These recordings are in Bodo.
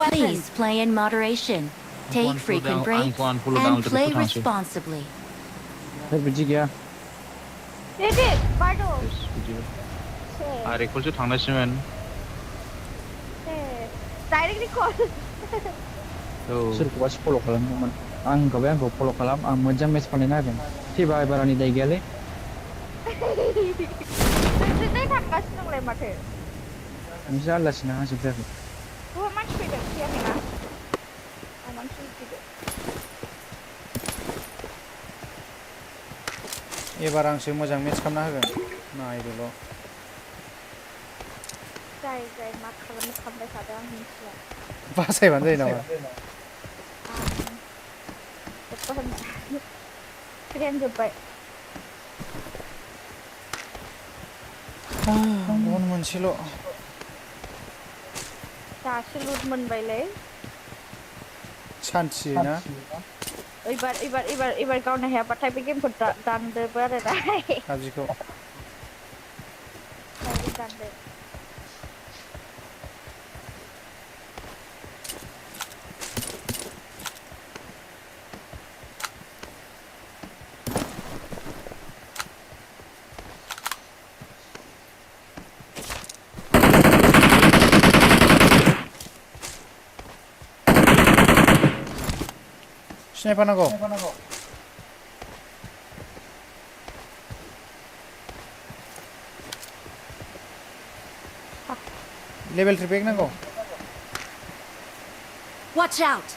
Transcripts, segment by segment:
Please play in moderation. Take frequent breaks and play responsibly. बिदि गैया दे बारद' रेकर्डसो थांनांसिगोन डाइरेक्ट रिकॉर्ड सोरखौबासो फल' खालामदोंमोन आं होनखाबाय आंखौ फल' खालाम आं मोजां मेच बानायना होगोन थैबा एबारानि दाय गैयालै नोंसोरलाय थांगासिनो दंलाय माथो नोंसोर आलासिना हाजोबथाराखै बहा मानसि फैदों फैयाखैना मानसि फैदों एबार आंसो मोजां मेच खालामना होगोन नायदोल' जाय मा खालामनो सानबाय थादों आं मिथिला बासायबानो जायो नामा ट्रेन जोब्बाय बन मोनसेल' दासो लुट मोनबायलै सान्थि ना एबार गावनो हायाबाथाय बे गेमखौ दानदोबो आरो दा पाबजिखौ दानदो स्नाइपार नांगौ लेभेल 3 बेग नांगौ Watch out!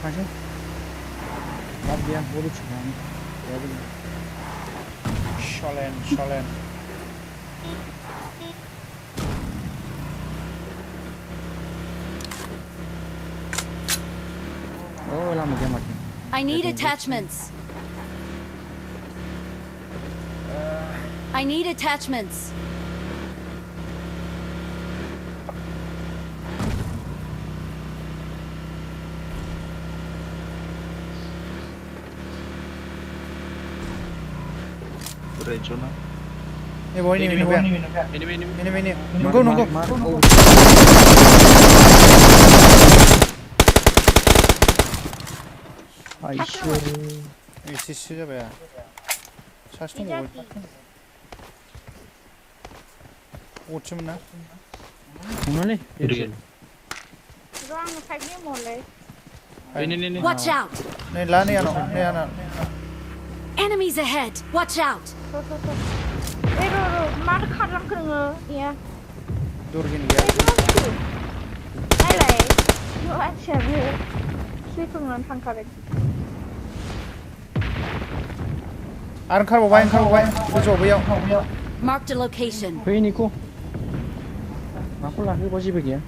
खायसे लाब गैया बल थिखांनानै शलेन लामा गैया माथो I need attachments. I need attachments. Regional. ini boy ini nunggu Aisyah isi siapa ya saç tunggu uçum na mana nih Ruang fight-nya mulai ini Watch out! nih lah nih ano Enemies ahead! Watch out! mana kadang kena ya dur gini ya Nilai yuk aja sih pengen tangkarin आर ओंखारबावबाय गोजौआव बैयाव Marked a location. फै निको माखौ लाखोबा जेबो गैया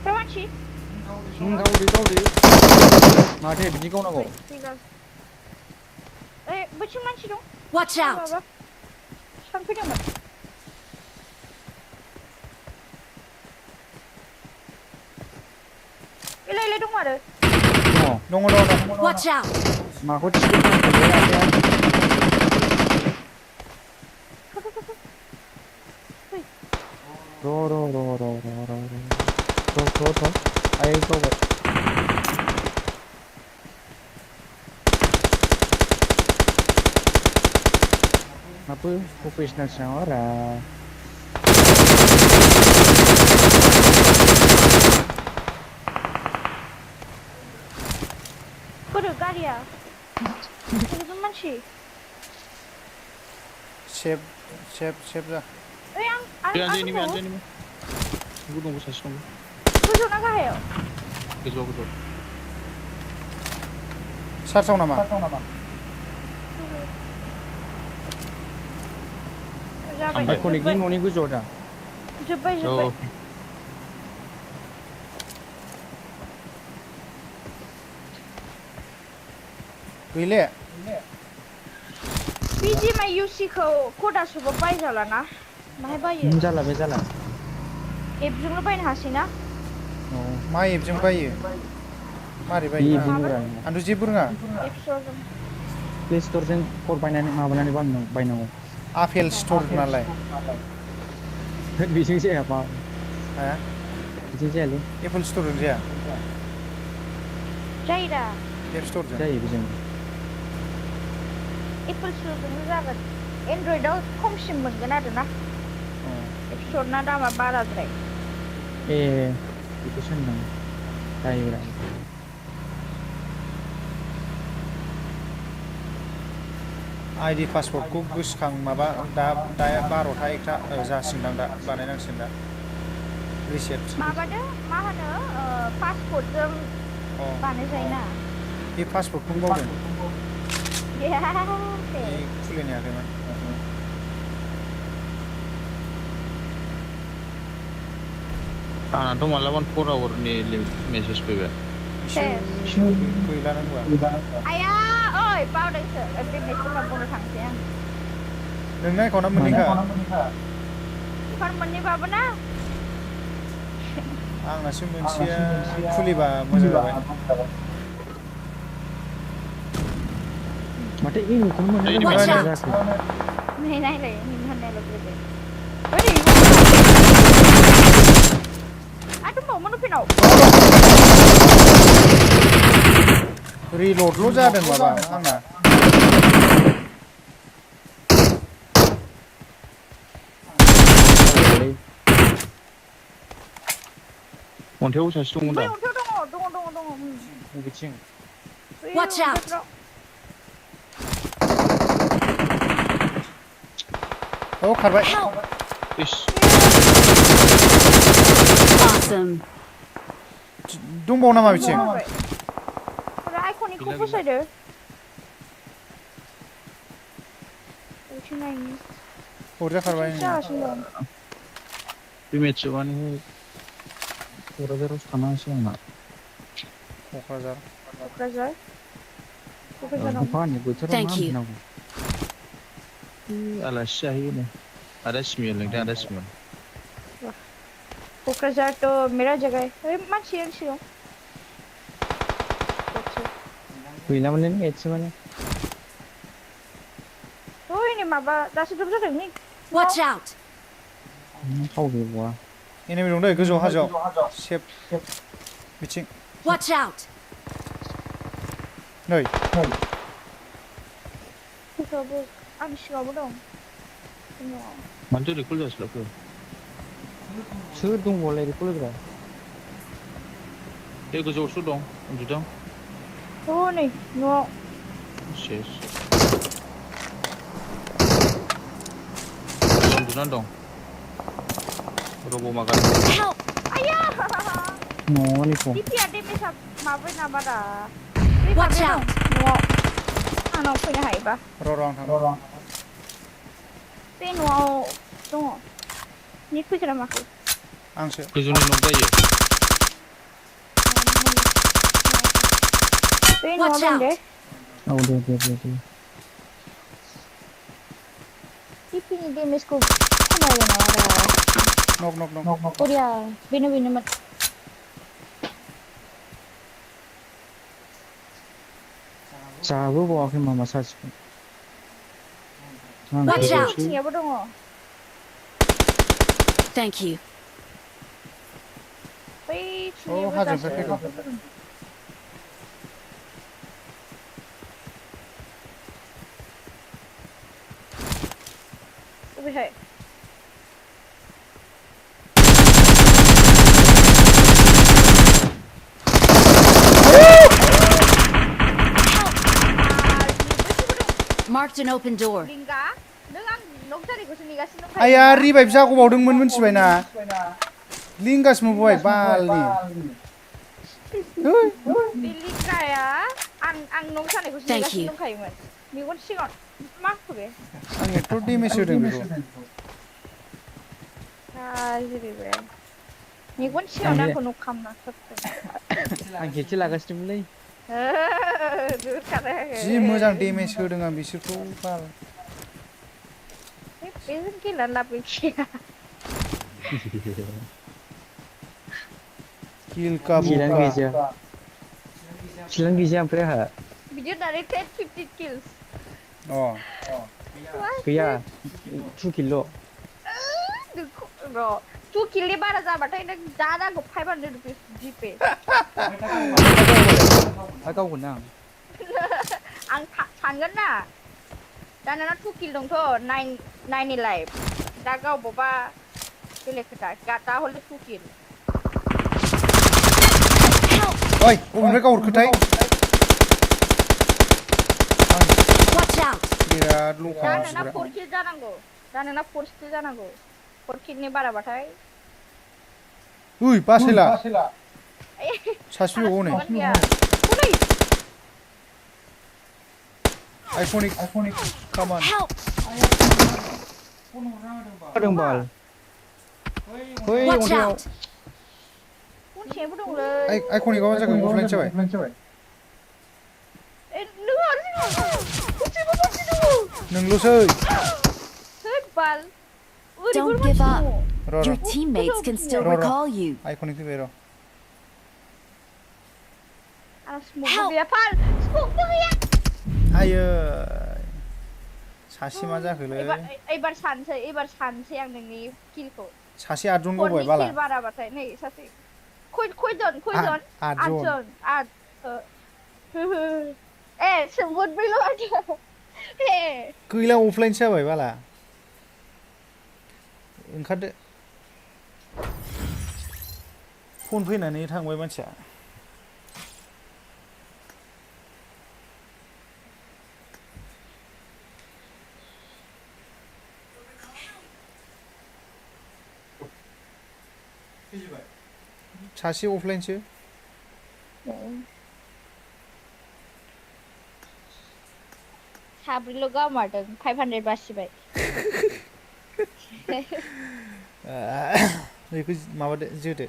Termanci गावदो माथो बिदि गावनांगौ बैथिं मानसि दं Watch out! सानफैदोंमोन इलाय दं आरो दङ Watch out! माखौ थ' आइ गावबाय apa profesional seorang Kudu garia itu manci chef dah yang ini tunggu saya tunggu kudu nak ayo kejo sarsau nama aku lagi mau nih gue jodoh Jebay gile biji mai UC ko koda suba pai jala na माहाय बायो जाला बे जाला एपजोंल' बायनो हासै ना मा एपजों बायो मारै बे बायो एपजोंनो ब्रा आंथ' जेबो रोङा एप स्ट'रजों प्ले स्ट'रजों कड बायनानै माबानानै बायनांगौ आपेल स्ट'र नालाय बेजों जाया मा हा बिदिनो जायालै एप्पल स्ट'रजों जाया जायोदा एप स्ट'रजों जायो बेजों एप्पल स्ट'रजोंनो जागोन एन्ड्रइडआव खमसिन मोनगोन आरोना एप स्ट'रना दामा बाराद्राय ए बेखौसो होनदों जायोब्रा आइडि पासवर्डखौ गोसोखां माबा दा 12टा 1टा जासिगोनदां दा बानायनांसिगोन दा रिसेट माबादो मा होनो पासपर्टजों बानायजायोना बे पासवर्डखौनो बावदों दे खुलिनो हायाखैमोन आंनाथ' मालाबा 4 आवारनि मेसेज फैबाय गैला नोंबा आया ओइ बावदोंसो बे मेसेजखौ बुंनो थांसै आं नोंना एकाउन्टआ मोननैखा एकाउन्ट मोननैबाबो ना आंनासो मोनसेया खुलिबा मोजां जाबाय माथो इनखौनो मोननो Watch रोङा out. जाखो नै नायलाय नों होननायल' गोदो दंबावोमोन उपेनाव रिल'डल' जादों माबा आंना अन्थायाव सासे दंमोन दा अन्थायाव दङ बबेथिं Watch out. औ खारबाय इस Awesome. दंबावो नामा बिथिं आइकनिकखौ फसायदो नायनि हरजाखारबाय जागासिनो दं बे मेट्स जोबबानो क'क्राझारावसो थांनांसै आंना क'क्राझार क'क्राझाराव अखानि बोथोराव मा Thank you. होननांगौ आलासि जाहैयो आदा सिमिया लेंदों आदा सिमिया क'क्राझार तो मेरा जगह है मानसि सिगां गैलामोनलै एसे माने ओइ नै माबा दासो द्रप जादों नै Watch out. थाव गैबावा एनिमि दं दै गोजौ हाजोआव सेफ बिथिं Watch out. नै फैसाबो आंनि सिगाङावबो दं मानोथो रिकल जास्लाबखो सोर दंबावलाय बेखौ लोगोरा बे गोजौआवसो दं उन्दुदों नै न'आव सेस उन्दुनानै दं रब' मागान Help. आया न'निखौ दिपिया डेमेजआ माब्रै ना बारा Watch out. न'आव आंनाव फैनो हायोबा र' आं थांनो बे न'आव दङ निट फैखोना माखो आंसो गोजौनि न'क जायो बे न'आव दं दे औ दे दिपिनि डेमेजखौ खमायबाय नामा नक बरिया बेनोमोन जाबोबावाखै मामा सासेखौ Watch out. थिंयाबो दङ Thank you. बै थिंयाबो हाजोनिफ्राय फैदों अबेहाय Marked an open door. लिंगा नों आं नक जानायखौसो नेगासिनो दंखायो आया रिभाइभ जागौबावदोंमोन मिथिबायना लिंगासो मोनबाय बालनि बे लिंगाया आं नक जानायखौसो Thank नेगासिनो you. दंखायोमोन मेगन सिगाङाव मा बे आं एथ' डेमेज होदों बेखौ जेरै बे मेगन सिगाङाव आंखौ नक खालामना आं खेबसे लागासिनोमोनलै जि मोजां डेमेज होदों आं बिसोरखौ बाल Isn't killing la picture. Kill ka Silang buka. gija. Silang gija apa ya? Video dari 10-15 kills. Oh. Kaya 2 kilo. Bro, 2 kill ni बारा जाबाथाय नों जानांगौ 500 rupees GPay. Agak gunang. आं सानगोन ना दा नोंना 2 kill दंथ' 9 नि लाइफ दा गावबोबा बेलेग खोथा दा हले 2 kill. Oi, बबेनिफ्राय गावहरखोथाय? Watch out! बिराद ल'खा दा नोंना मानसिफोरा. 4 kill जानांगौ. दा नोंना 4 kill जानांगौ. 4 kill नि बाराबाथाय Uy, pasela. सासेबो हनै. Iconic. Come on. Help! Ada bal. Hoi, Watch orang out! Unsiयाबो दंलै. Iconic आव जागोन अफलाइन जाबाय. नों आरो unsiयाबो बांसिन दङ. नोंल'सै. Hey, bal. Don't give up. र' Your र'. teammates can still Ro, ro. recall you. Iconic फैबाय र'. Smoke गैया फाल. Smoke गैया. आयै. सासे मा जाखोलै? एबार सानसै आं नोंनि किलखौ. सासे 8 जन गबाय बाला. किल बाराबाथाय नै सासे खयजन 8 जन 8 ए सोंबोदबैल' आरो ए गैला अफलाइनसो जाबाय बाला. ओंखारदो. फन फैनानै थांबाय मानसिया. सासे अफलाइनसो. साब्रैल' गामारदों 500 बासिबाय. बेखौ माबादो जोदो.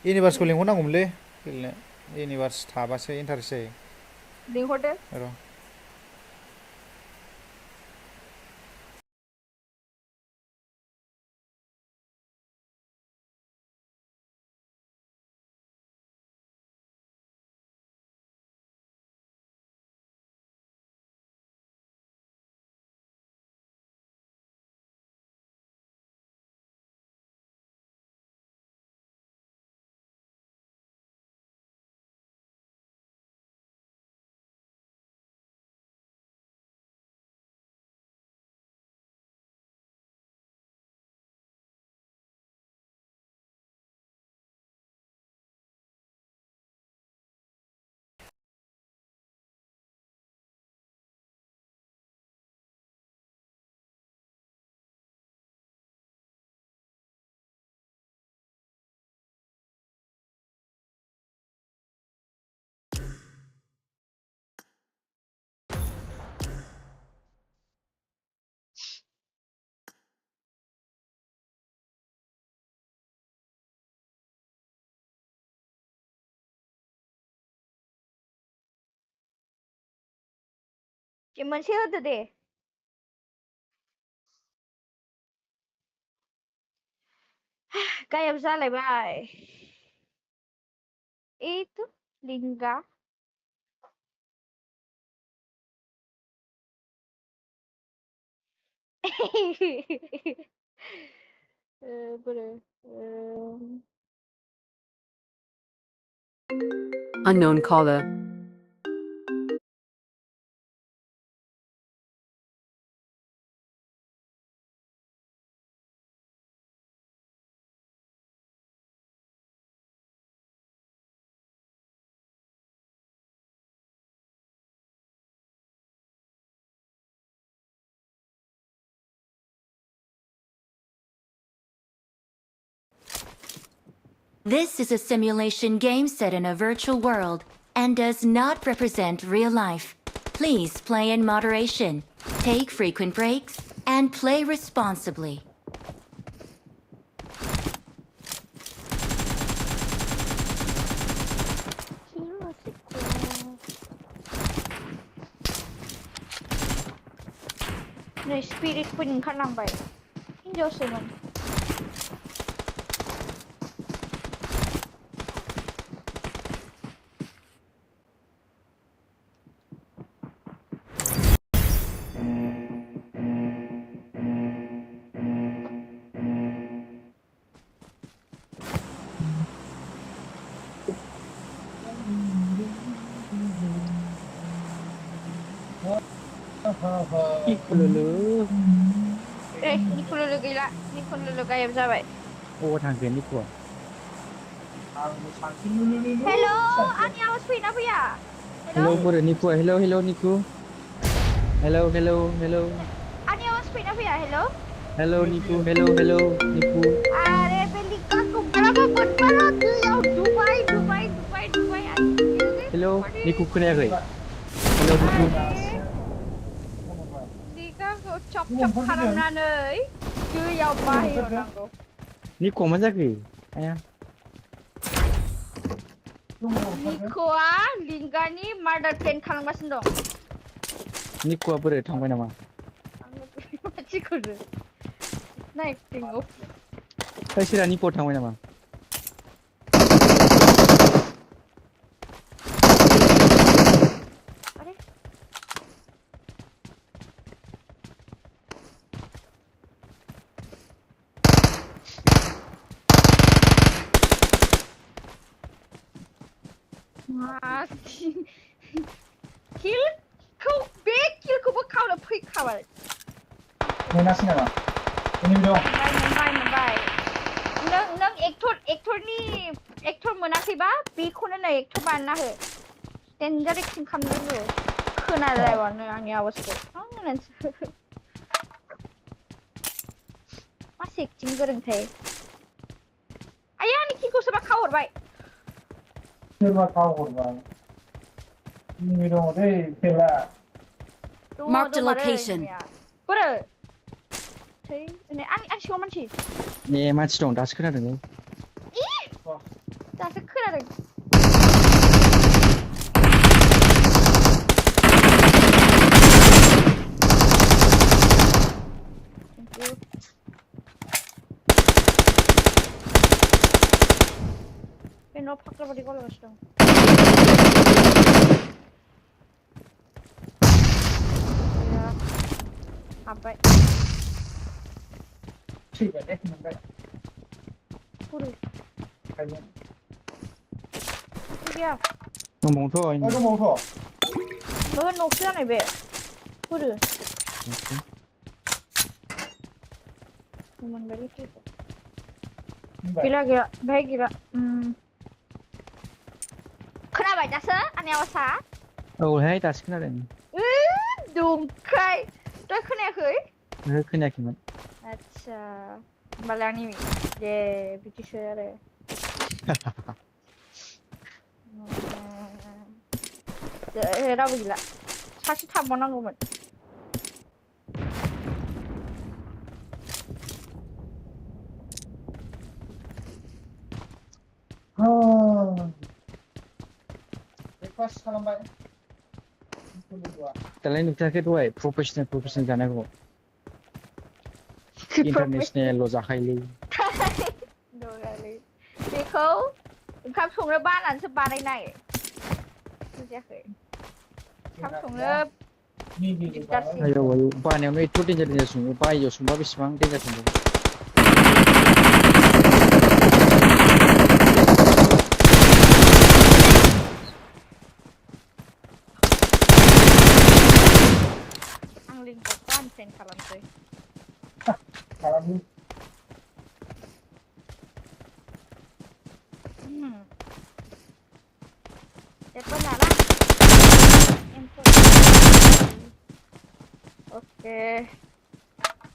इउनिभार्सखौ लेंहरनांगौमोनलै गेलेनो. इउनिभार्स थाबासो इन्टारेस्ट जायो. लिंहरदो. र'. मोनसे होदो दे. गायब जालायबाय. एथ लिंगा. बोरो Unknown caller. This is a simulation game set in a virtual world and does not represent real life. Please play in moderation, take frequent breaks, and play responsibly. नै हनै स्पिरिट कुइन ओंखारलांबाय हिनजावसोमोन Ikululu. निखुलुलु गैला निखुलुलु गायब जाबाय Oh, थांगोन निखुआ. हेल' आंनि आवाज फैयोना फैया Hello, बोरो निखुआ. Hello, hello, निखु. Hello, hello, hello. आंनि आवाज फैयोना फैया हेल' Hello, निखु. Hello, hello, निखु. आरे बे लिंकाखौ मालाबा मोनबाल' दैयाव डुबाय Hello, निखु खोनायाखै? Hello, निखु. लिंकाखौ चप खालामनानै दैयाव बाहेरनांगौ निखुआ मा जाखो? आया. निखुआ लिंगानि मार्डार प्लेन खालामगासिनो दं निखुआ बोरो थांबाय नामा? मानसिखौनो नायथिंगौ सोरहा निखुआ थांबाय नामा? आरे किलखौबो खावनो फैखाबाय मोनासै नामा? मोनबाय नों एक्टर मोनाखैबा बेखौनो नै एक्टर बानायना हो डेन्जार एक्टिं खालामनांगौ खोनालायबानो आंनि आवाजखौ मासे एक्टिं गोरोंथाय आया आंनि किलखौ सोरबा खावहरबाय सोरबा खावहरबाय दङ दै खेला Marked a location. बोरो थै आं सिगाङाव मानसि ए मानसि दं दासो खोनादों दासो खोनादों बे न' फाग्लाबादि गलागासिनो दं हाबबाय थैबाय मोनबाय बोरो खायनो गैया दंबावोथ' दंबावोथ' न'सो जानाय बे बोरो मोनबायलै किलखौ गैला बेहाय गैला खोनाबाय दासो आंनि आवाजआ औहाय दासो खोनादों दंखाय दा खोनायाखै ओहो खोनायाखैमोन आच्छा होमबालाय आंनि दे बिदिसो आरो रावबो गैला सासे थाबावनांगौमोन ब्रेकफास्ट खालामबाय दालाय नुथाराखै दहाय प्रफेसनेल जानायखौ इन्टारनेसनेल जाखायोलै बेखौ ओंखाम संनो बानानैसो बानायनाय बुजियाखै ओंखाम संनो दिगदारसै आयौ बानायावनो एथ' देन्जार सङो बायजोआव संबा बेसेबां देन्जार संबावो आं लिंकखौ आनसेन्ड खालामसै खालामनि जेबो लाला ओके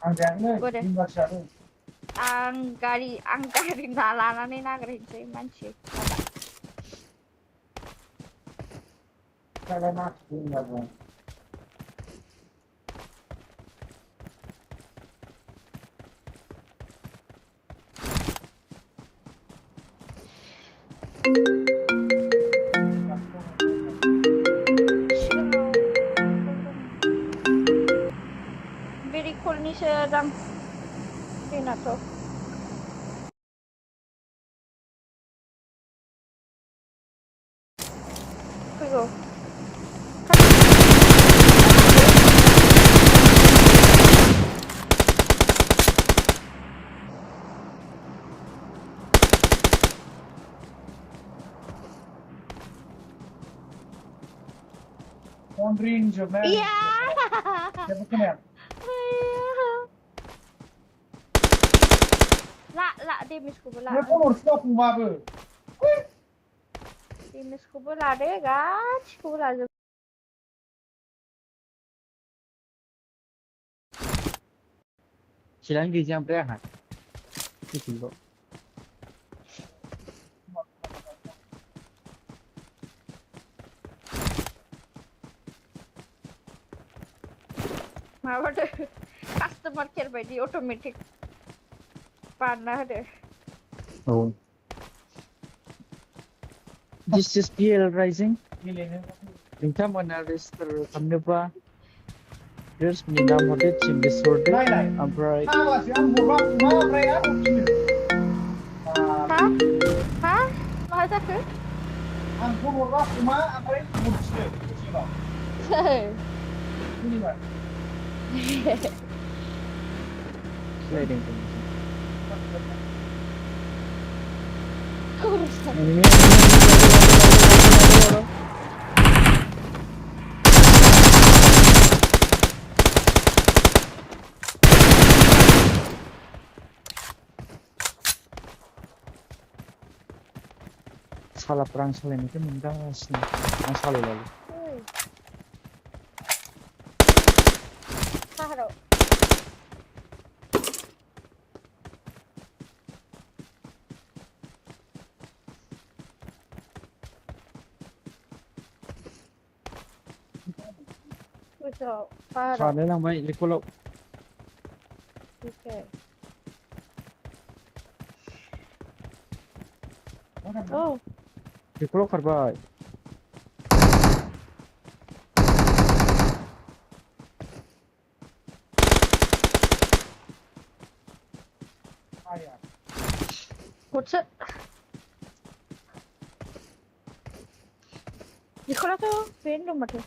आं जायाखैलै बिमासो जादों आं गारि लानानै नागिरहैनोसै मानसि जालाय मा बुंनांगौ very jam. Ina to. Go. Boundary in Japan. Yeah. Bukan ya? La damage ko pala. Dia pun harus kau apa? Damage ko pala deh, guys. Ko pala. Silang di jam berapa? Itu kok. Mawar deh. Customer care by the automatic. Panah deh. Oh. This is PL Rising. Kita menalisir kami apa? Terus menambah tim disorder. Abrai. Apa sih? Am buat mana mereka? Hah? Hah? Bahasa ke? Am buat mana? Apa itu? Mudah. Ini mah. Sliding. Kurusan. Ini. Salah perang selain itu mendas nih. Masalah lalu. Saharo. Betul. Saharo. Salah lang baik di pulau. Okay. Oh. Di pulau karbai. What's it? Nicola to pain lo mate.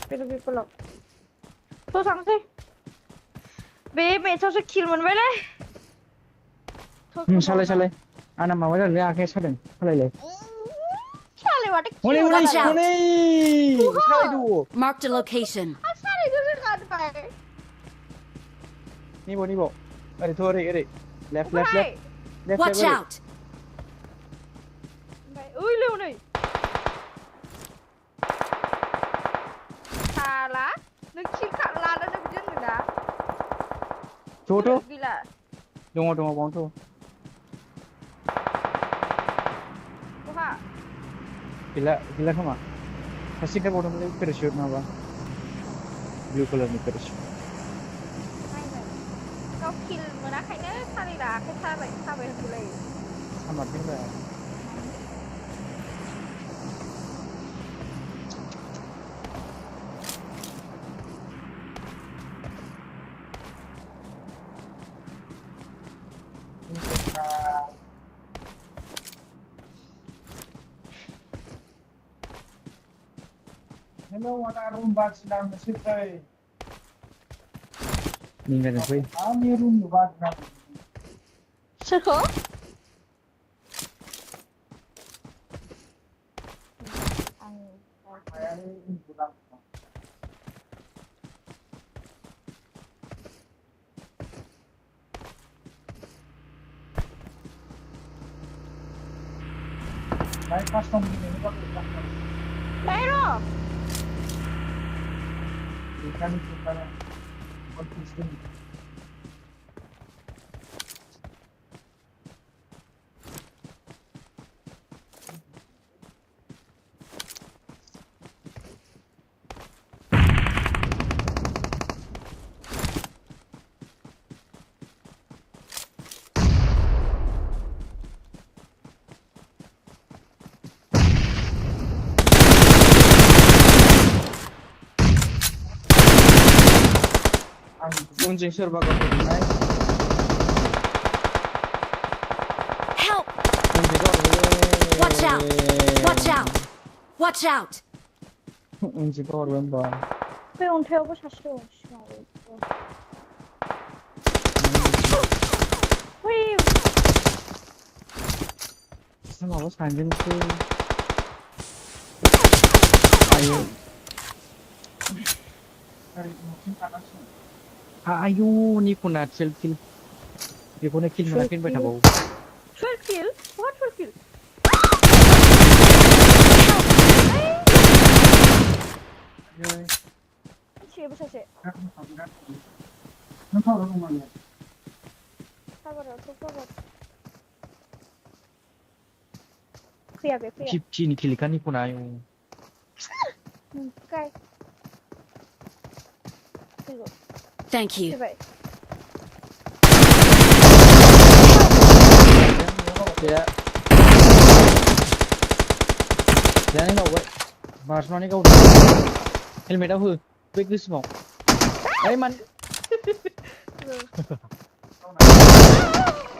Pero भी pull up. तो सांग से बे मैं तो से kill मन वाले Salah. Anak mama dah lihat akhir salah. Salah. साले वाटे Boleh. Salah dulu. Marked a location. साले तो से काट पाए Ni bo. Ada tu ada. Left. Watch out! Ui lưu này salah nó kill kat la dah berjun dah Coto. gila Tunggu bang tu. Tuha Gila sama. Kasih kan bodoh ni parachute nama. Blue color ni parachute. kau kill mana kayaknya salah dah kita sampai mulai Sama juga. Hello, what are room bats down the city? Ni kan apa? I'm here room bats down. Serko Baik custom ini Pero ikan itu kan konsisten. उनजों सोरबा गावनाय Help! उनजों गावनाय Watch out! Watch out! Watch out! उनजों गावबाय होमबा बे अन्थायावबो सासे दं सिगाङाव बै माबा सानदोंसो आयौ आयौ निखुना किल बेखौनो किल मोनाखै होनबाय थाबावो 12 kill what 12 kill सासेबो सासे साबाराथ' साबार फैया बे फैया 50 नि किलखा निखुना आयौ गाय फैगौ Thank you. फैबाय जानाय गावबाय बारस'नानै गावदों हेलमेटाव हो बे गोसोमाव ओइ मान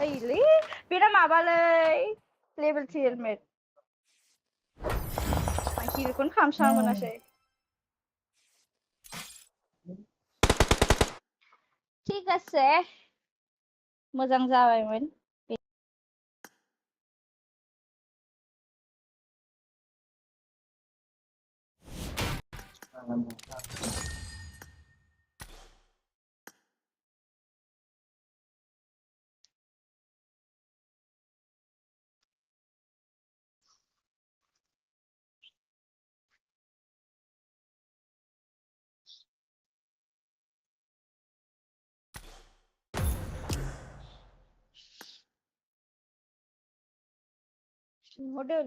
ओइलै बेना माबालै लेभेल 3 हेलमेट आं किलखौनो खालामस्रांनो मोनासै ঠিক আছে मोजां जाबायमोन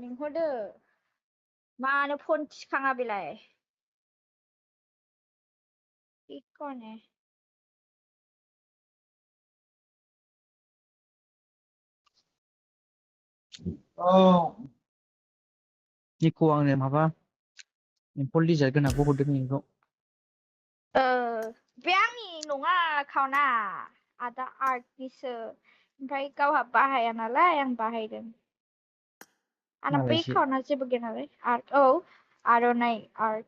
लिंहरदो मानो फन थिखाङा बेलाय थिखने निखौ आंनो माबा एम्फौ लिजार गोनांखौ हरदों नोंखौ बे आंनि नङा एकाउन्टआ आदा आर्टनिसो ओमफ्राय गावहा बाहाया नालाय आं बाहायदों आंना बै मालायसो एकाउन्टआ जेबो गैया नालाय आर्ट औ आर'नाइ art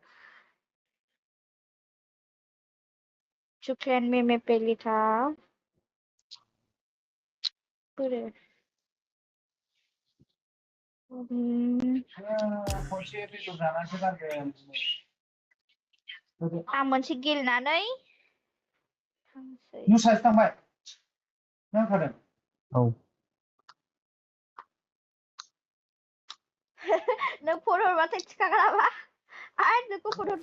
Chuklen me pelita. Pure. आं मोनसे गेलेनानै थांसै नुसासो थांबाय नांखादों औ नों फन हरबाथाय थिखाङाबा आरो नोंखौ फन हर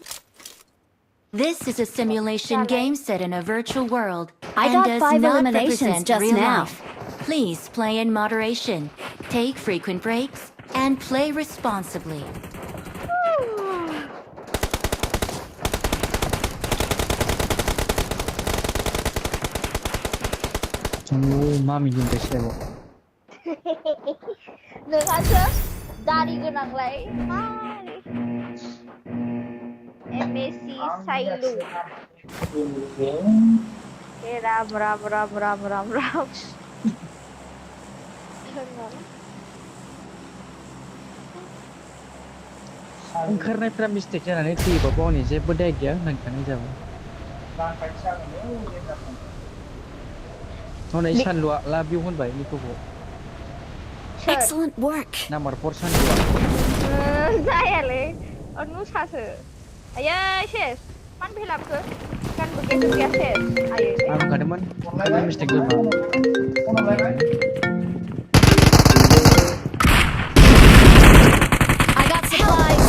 This is a simulation game set in a virtual world I and got does 5 not eliminations represent just real now. life. Please play in moderation, take frequent breaks, and play responsibly. मामि होनबायसो नोंहासो दारि गोनांलाय मारै एमएसि साइलु ए राम राम राम राम राम राम ओंखारनायफ्रा मिस्टेक जानानै थैयोबा बावनि जेबो दाय गैया होनखानाय जाबाय हनै सानलुआ लाबिव होनबाय निखौबो Excellent work. नाम्बार 4 सानलुआ जायालै नुसासो आयै सेस मान भेलाबखो गानबो गेजेर गैया सेस आयै आं बुंखादोंमोन ओंखारनाय मिस्टेक जाबा I got supplies.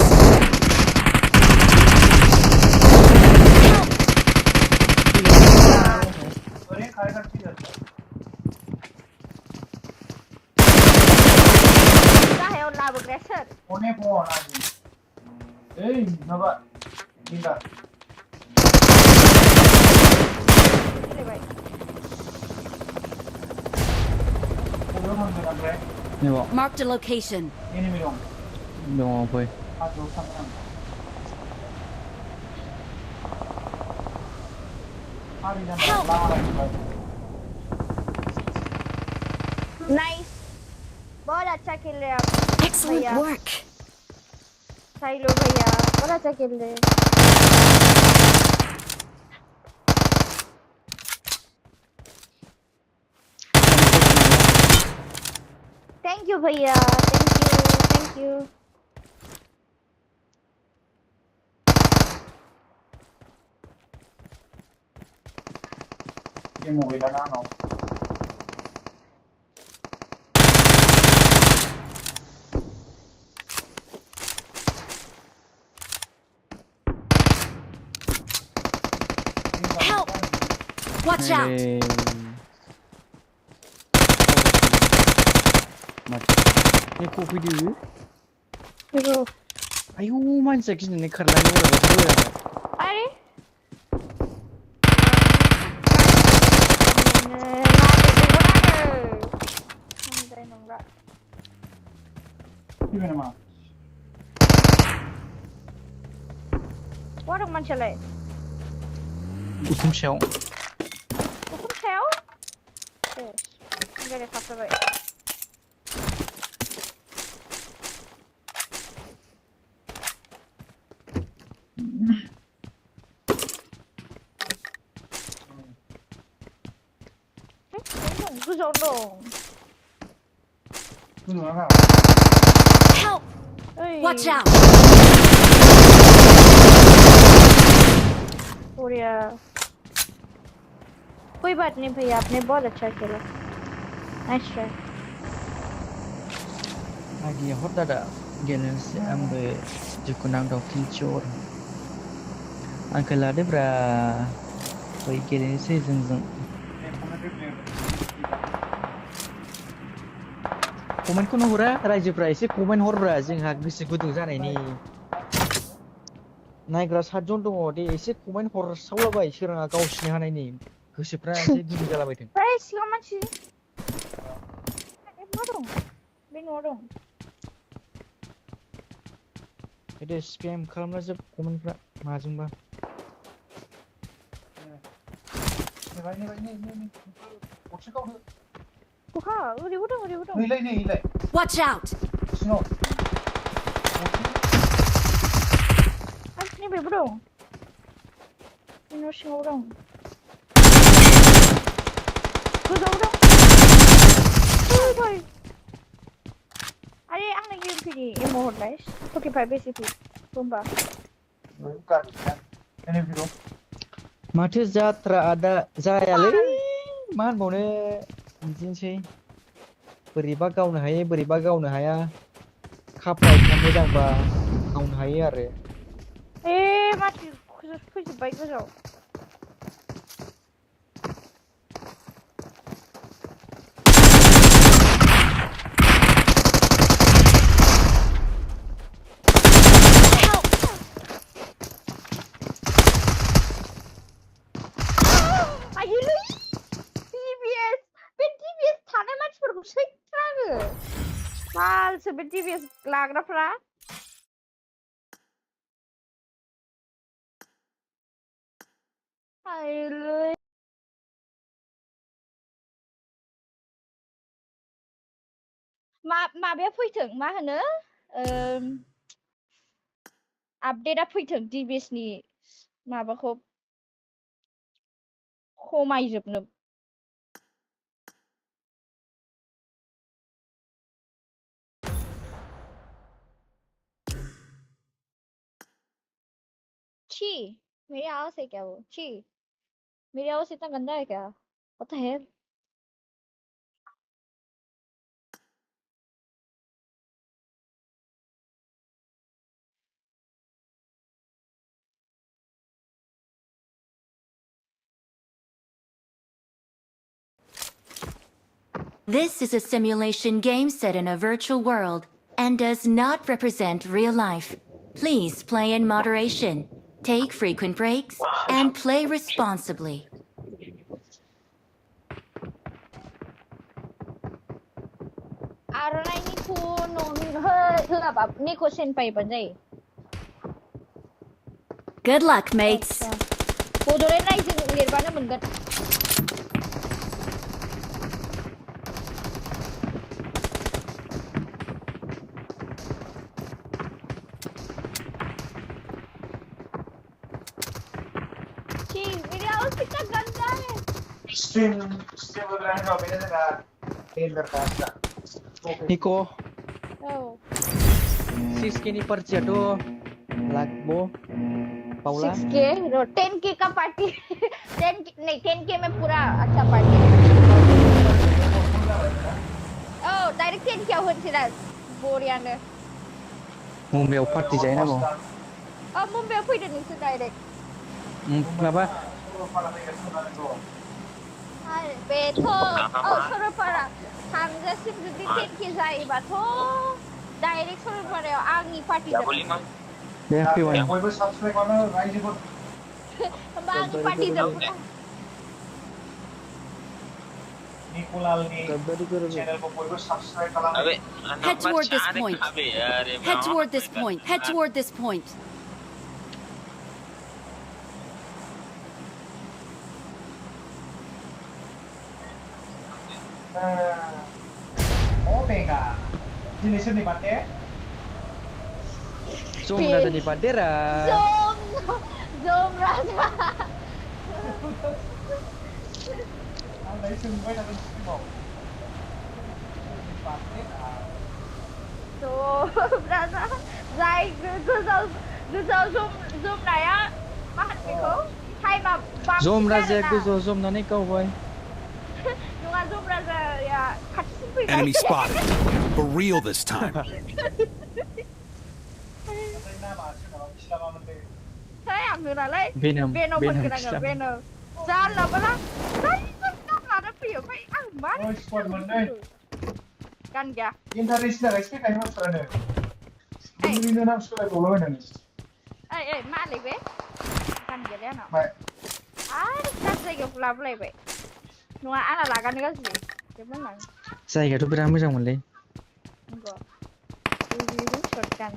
गाहायाव लाबोग्राया सोर गेलेबाय Marked a location. दङ फै Nice. बहुत अच्छा खेल रहे आप Excellent भैया work. सही लो भैया बहुत अच्छा खेल रहे थैंक यू भैया थैंक यू ये मूवी लगा ना Help! Watch out! ये कोफी दी देखो आयु मानसिया गिनानै खारलांनो उरावसो अरे फैबाय नामा What dong manchilai? उखुम सायाव Hukum saya? Yes. Enggak ada apa-apa baik. Guzong dong. Help! Watch out! Korea. कोई बात नहीं भैया आपने बहुत अच्छा खेला nice try lagi hot ada generasi ambe jukunang do kincor angkala de bra बै generasi जों कमेन्ट खौनो हरा रायजोफ्रा एसे कमेन्ट हरब्रा जोंहा गोसो गुदुं जानायनि नायग्रा 7 जन दङ दे एसे कमेन्ट हरसावलाबाय सोराङा गावसिनो हानायनि गोसोफ्रा एसे गुदुं जालाबायदों Hey, siapa macam Marung, bingung. itu spam खालामना जोब कमेन्टफ्रा माजोंबा Buka, udah. नैलाय Watch out! सिङाव Sini bro. Ini sini orang. Guzong dong. Boy. Ada ang nag-UMPD, immortalize. 45 BCP. Tumba. माथो जात्रा आदा जायालै मा होनबावनो बिदिनोसै बोरैबा गावनो हायो बोरैबा गावनो हाया खाफालफ्रा मोजांबा गावनो हायो आरो Mati. Fैजोब्बाय गोजौआव. Sebab TVS लाग्राफ्रा आयलै माबाया फैथों मा होनो आपडेटआ फैथों TVS नि माबाखौ खमायजोबनो छी मेरी आवाज है क्या वो छी मेरी आवाज इतना गंदा है क्या What the hell This is a simulation game set in a virtual world and does not represent real life. Please play in moderation, take frequent breaks, and play responsibly. Aralai ni ku non hơiแบบนี่กูเซ็นไปปะเนี่ย Good luck, mates. Bodoland रायजो लिरबानो मोनगोन kita ganda stream bergerak kau beda dengan Tinder kasta. Niko oh Siskini Parciado Lagbo Paula 6k रो 10k का पार्टी 10 नहीं 10k में पूरा अच्छा पार्टी oh डायरेक्ट 10k हो सिरा बोरियानो Mumbai party जायो ना oh मुंबईआव फैदो नोंसोर डायरेक्ट माबा बेथ' सरलपारा थांजासिम जुदि 10k जायोबाथ' डायरेक्ट सरलपारायाव आंनि पार्टी जागोन दे फैबाय बयबो साबस्क्राइब खालामो रायजोफोर होमबा आंनि पार्टी जागोन निकोलालनि चेनेलखौ बयबो साबस्क्राइब खालामो Head toward this point. Head toward this point. Head toward this point. Omega. Ini sini Mate. Zoom na di bandera Zoom Raja Lấy sừng với là sừng bông. Zoom Raja dài cứ zoom này á mà hẳn cái khổ hay mà bám Zoom ra giờ cứ zoom nó này câu vậy nhưng mà zoom Raja ya khát sức Enemy spotted. For real this time. Thế à người nào lấy Venom Venom phần cái này Venom ra là bao la đấy rất là nó biểu phải ăn má Ôi, squad mình đây. Kan kìa Interest là respect anh không sợ nữa. Mình nên làm squad của mình này. ê má lấy về Kan kìa đấy nào Mày. Kan saya kêu làm lấy về nhưng mà anh là cái này cái gì cái vấn này Saya cái berapa macam mana enggak ini shotgun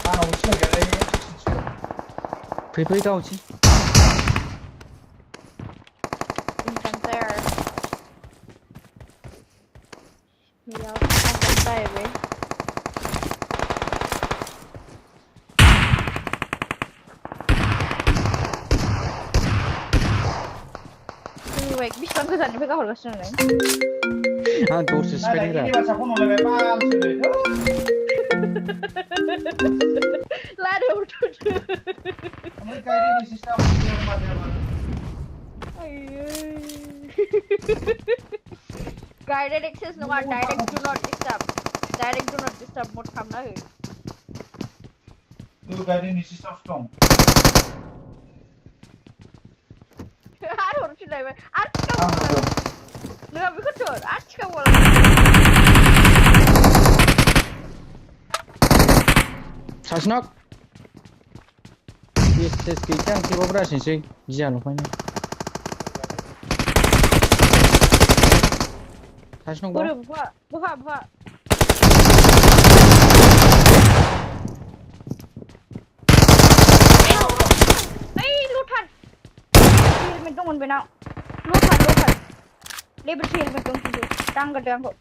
À, nó chưa cái đây. Phải câu chứ Encantar. Mira, encantar, ve. Wait, bis kan kesan ini kau harus nanya. Ah, dosis Nah, spending ini lah bahasa pun oleh paham sudah. Lari udah. Kamu kayak ini sistem macam Guided access no direct do not disturb. Direct do not disturb mode काम ना है. Dulu kayak ini sistem strong. Har harus sudah be. Arch ka bola. Nggak bisa tuh. Arch ka bola. Sasnok Yes, kita kita berhasil sih jangan lupa ini Sasnok Buru buka. Lutan. Helmet dong on benau. Lutan. Label helmet dong tu. Tangga kok.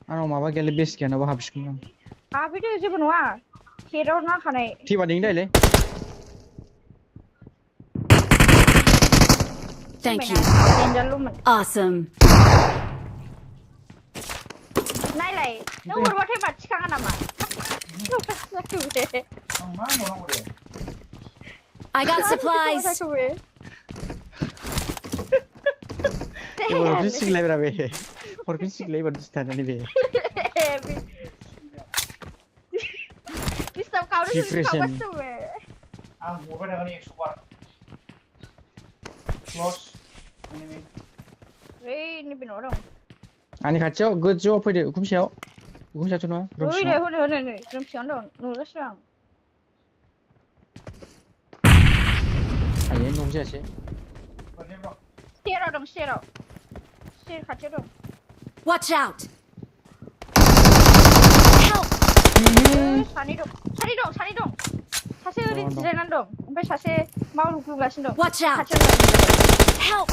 Ano maba gele base kian apa habis kumang Tapi tu je benua. Hero na khanai. Ti bading dai le Thank you. Danger lu man. Awesome. Nai lai. Nau urwat he bat chikangan nama. Mana orang udah. I got supplies. Orang fisik lagi berapa Orang fisik lagi berdistan ni be Bisa kau tu Depression. tu be. Ah, gua pada kali super. Close. Enemy. Ini benar orang. Ani kacau good job pada hukum siapa tu no Oi, ni. Belum siang dong. Nula siang. Ayen hukum siapa sih Boleh bro. Share dong. Share kacau dong. Watch out. Help. Sani dong. सासे ओरैनो जिरायनानै दं ओमफ्राय सासे मावलुग्लुगासिनो दं Watch out! खाथियाव Help!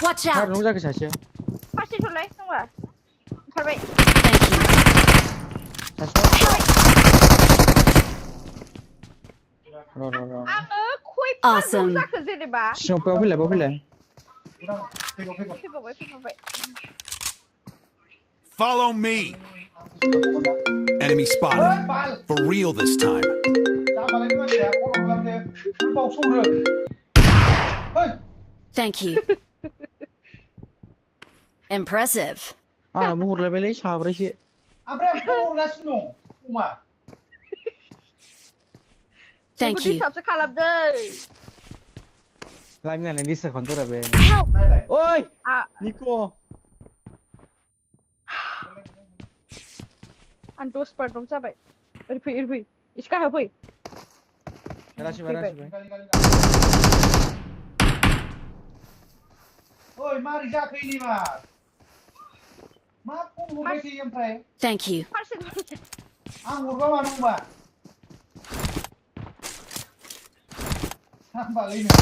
Watch मा out! रं जाखो सासेया फार्स्टथलाय नङा ओंखारबाय सासेया र आङो खयफा दं Awesome. जाखो जेनेबा सिङाव फैलाय फैबावबाय Follow me. Enemy spotted. For real this time. Thank you. Impressive. आंनाबो हरलायबायलै साब्रैसो Thank you. डिस्टार्बसो खालामदों लाइमनानै डिस्टार्ब खालामदोंरा बे Help! ओइ आ निक' आं 10 बार दं जाबाय ओरै फै एसे गाहायाव फै रासिबाय ओइ मारै जाखो इनिबार मा फन हरबाय थायो ओमफ्राय Thank you. फार्स्ट आं हरबा मानो होनबा सामबालै नों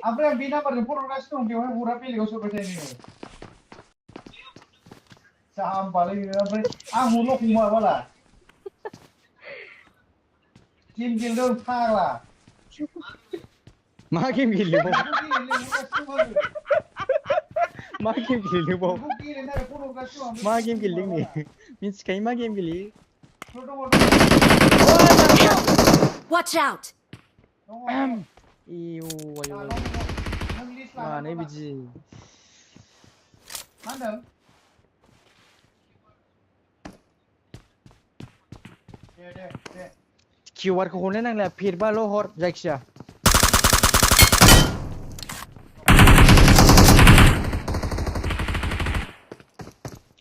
ओमफ्राय आं बे नाम्बारजों फन हरगासिनो दं बेवहाय हरा बेलेगाव सोरबाय थायो नोङो सामबालै नोङो ओमफ्राय आं हरल' हमा बाला गेम गेलेदों फाग्ला मा गेम गेलेबाव गेलेहरगासिनो दं मा गेम गेलेबाव आङो गेलेनो थाखाय फन हरगासिनो दं मा गेम गेलेदों नो मिथिखायो मा गेम गेलेयो Watch out! इउ आयौ नों लिस्ट मानो बिदि मा होनदों दे किउआर खौ हरनो नांला फेरबाल' हर जायखिया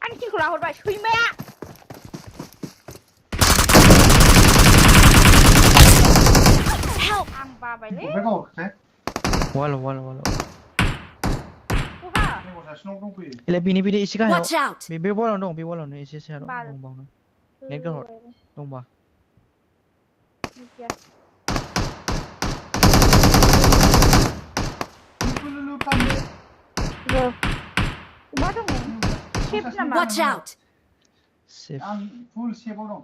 आंनि किलखौ लाहरबाय सैमाया Help! आं बाबायलै हरबाय गावखौसो वाल बहा सासेनाव दंफैयो एलाय बेनि एसे गाहायाव Watch out! बे वालावनो दं बे वालावनो एसे सायाव बाल दंबावनो नेट गाहर दंबा मिथिया मा दङ सेफ नामा Watch out! सेफ आं फुल सेफआव दं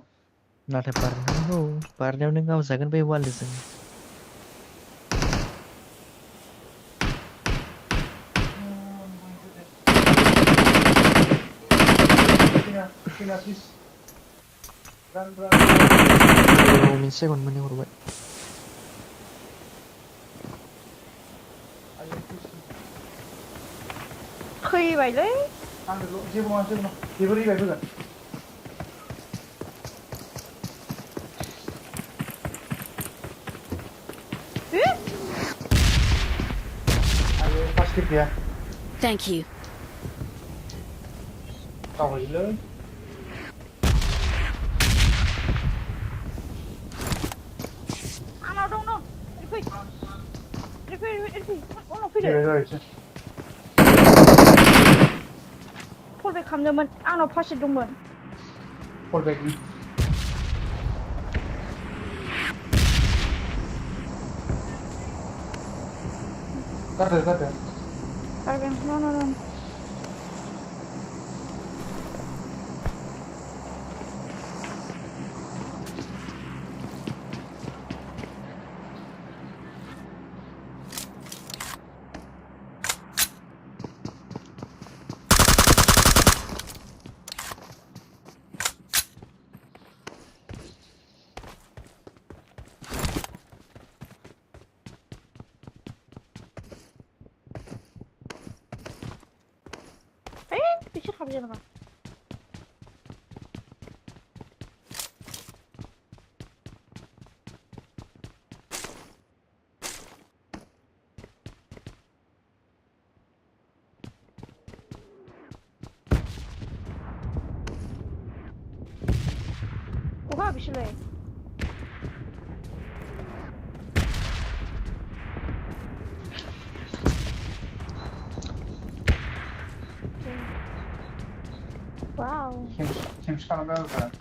नाथाय बारनांगौ बारनायाव नों गावजागोन बे वालजों मोनसे सेकेन्ड मोननै हरबाय फैबायलै जेबो नङा बेबो रिभाइभ होगोन आयो फार्स्ट किट गैया Thank you. गावहैलै आंनाव दं ओरै फै उनाव फैदो कलबेक खालामदोंमोन आंनाव फार्स्ट दंमोन कलबेकनि गारदो no बिसोर हाबजों नामा बहा बिसोरलाय Wow. Kim's coming over?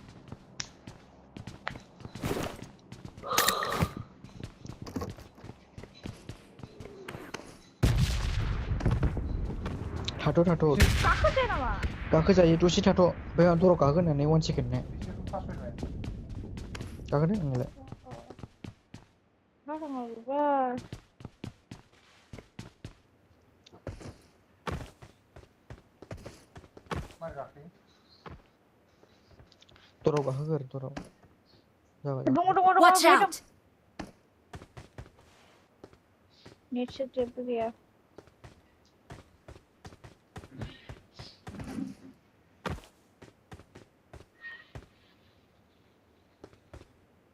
थाथ' गाखोजाया नामा गाखोजायो दसे थाथ' बे आं दराव गाखोनानै 1 सेकेन्ड ने बिसोरखौ फासबाय गाखोदो नोंलाय मा दङबा मा गाखोयो दराव गाखोगोर दराव जाबाय दङ Watch बे out! नेटसो जेबो गैया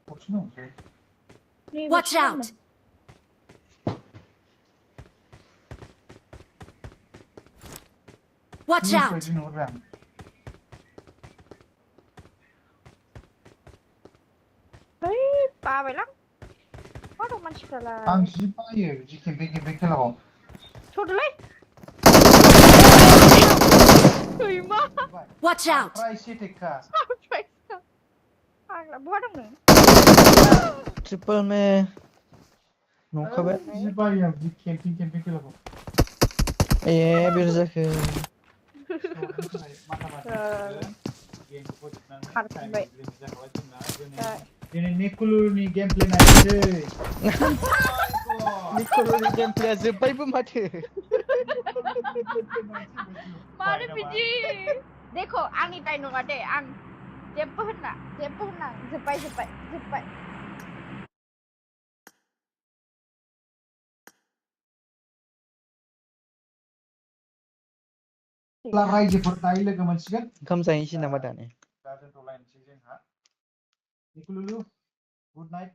गरसेनो दंसै नैबे Watch सिगांमोन। out! Watch news out! बायदि नुहुरबाय आं है बाबायलां मा दं मानसिफ्रालाय आं जि बायो जि केम्पिं खेलाखौ थ'दोलै सैमा Watch out! प्राइस एटेकखा फाग्ला बहा दं नों ट्रिपल मे नंखाबाय जि बायो आं जि केम्पिं खेलाखौ ए बेर जाखो खारफिनबाय दिनै निकुलुनि गेम प्ले नायनोसै निकलनि गेम प्लेया जोब्बायबो माथो मानो बिदि देखो आंनि दाय नङा दे आं जेबो होनना जोब्बाय रायजोफोर दायो लोगो मोनसिगोन ओंखाम जाहैनोसै नामा दानो दा दोनथ'लायनोसै जोंहा निकुलु गुड नाइट